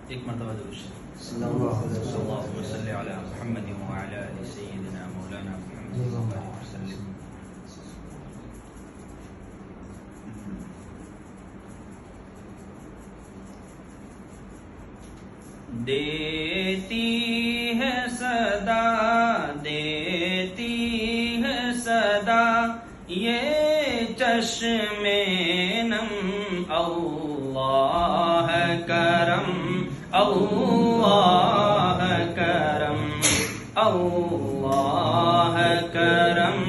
ایک مرتبہ درود صلی اللہ وسلم علی محمد وعلی آل سیدنا مولانا محمد وسلم. دیتی ہے صدا، دیتی ہے صدا یہ چشم نم، اللہ کرم، اللہ کرم، اللہ کرم،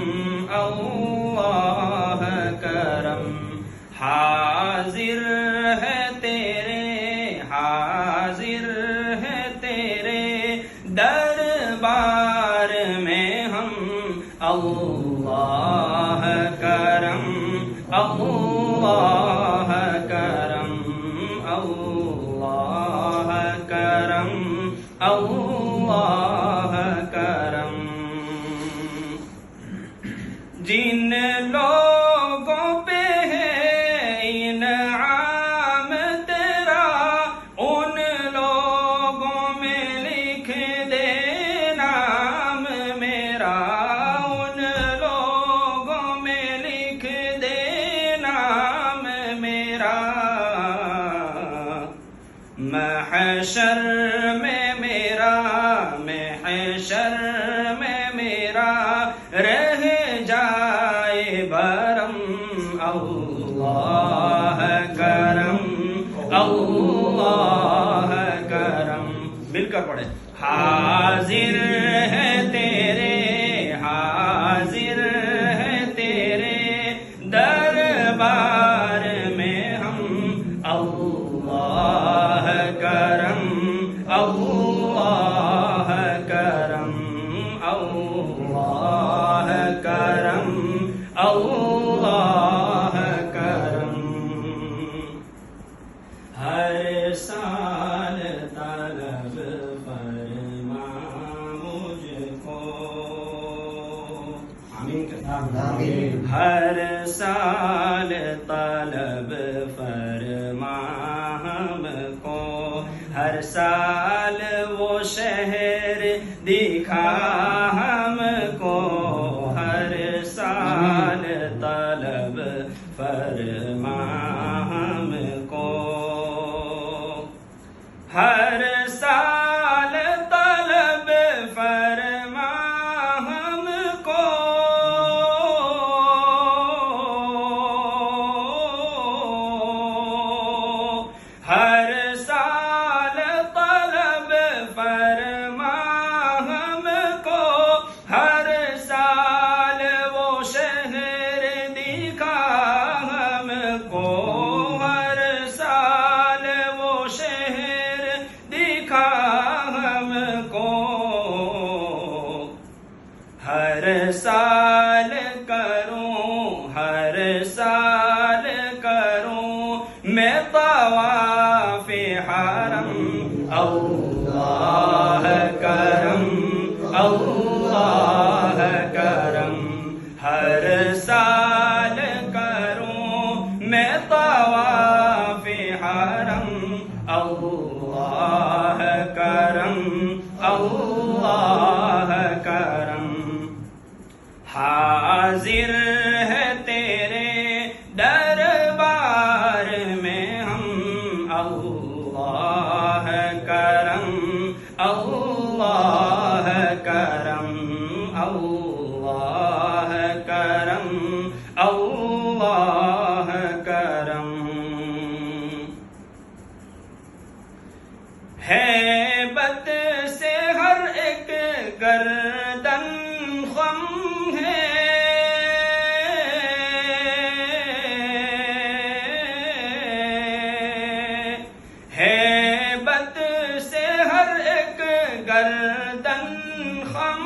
اللہ کرم. حاضر ہے تیرے، حاضر ہے تیرے دربار میں ہم، اللہ کرم، اللہ کرم، اللہ کرم، اللہ کرم. جن لوگوں پہ ہے انعام تیرا، ان لوگوں میں لکھ دے نام میرا، ان لوگوں میں لکھ دے نام میرا. محشر میں میرا، محشر میں میرا رہ جائے برم، اللہ کرم، اللہ کرم. مل کر پڑھے. حاضر ہے تیرے، حاضر ہے تیرے دربار میں ہم، اللہ کرم، اللہ کرم، اللہ کرم، اللہ کرم. ہر سال طلب فرما مجھ کو، آمین. ہر سال طلب فرما ہم کو، ہر سال وہ شہر دکھا ہم کو، ہر سال طلب فرما ہم کو، ہر سال طلب فرما ہم کو. ہر سال طلب فرما ہم کو، ہر سال وہ شہر دکھا ہم کو، ہر سال وہ شہر دکھا ہم کو. ہر سال کروں، ہر سال کروں میں طواف حرم، اللہ کرم، اللہ کرم. ہر سال کروں میں طواف حرم، اللہ کرم، اللہ کرم. حاضر ہے تیرے دربار میں ہم، اللہ کرم، اللہ کرم، اللہ کرم، اللہ کرم. ہیبت سے ہر ایک گردن خم ہے، ہیبت سے ہر ایک گردن خم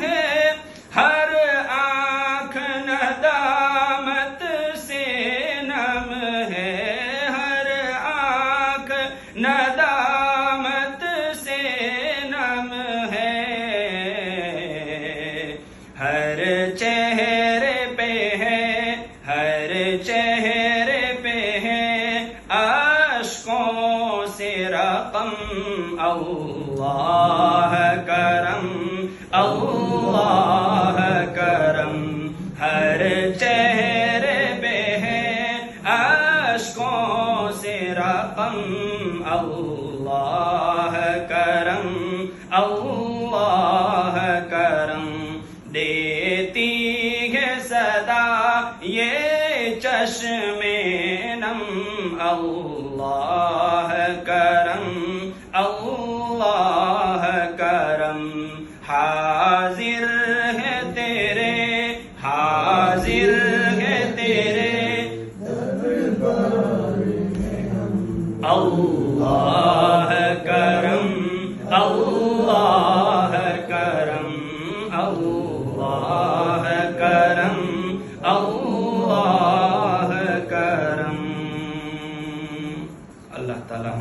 ہے، ہر آنکھ ندامت سے نم ہے، ہر آنکھ ندامت سے نم ہے. ہر چہرے پہ ہے، ہر چہرے پہ ہے اشکوں سے رقم، اللہ کرم اللہ کرم ہر چہرے پہ ہے اشکوں سے رقم اللہ کرم اللہ کرم دیتی ہے صدا یہ چشم نم اللہ کرم اللہ کرم حاضر ہے تیرے حاضر ہے تیرے اللہ کرم اللہ کرم اللہ کرم اللہ کرم اللہ تعالی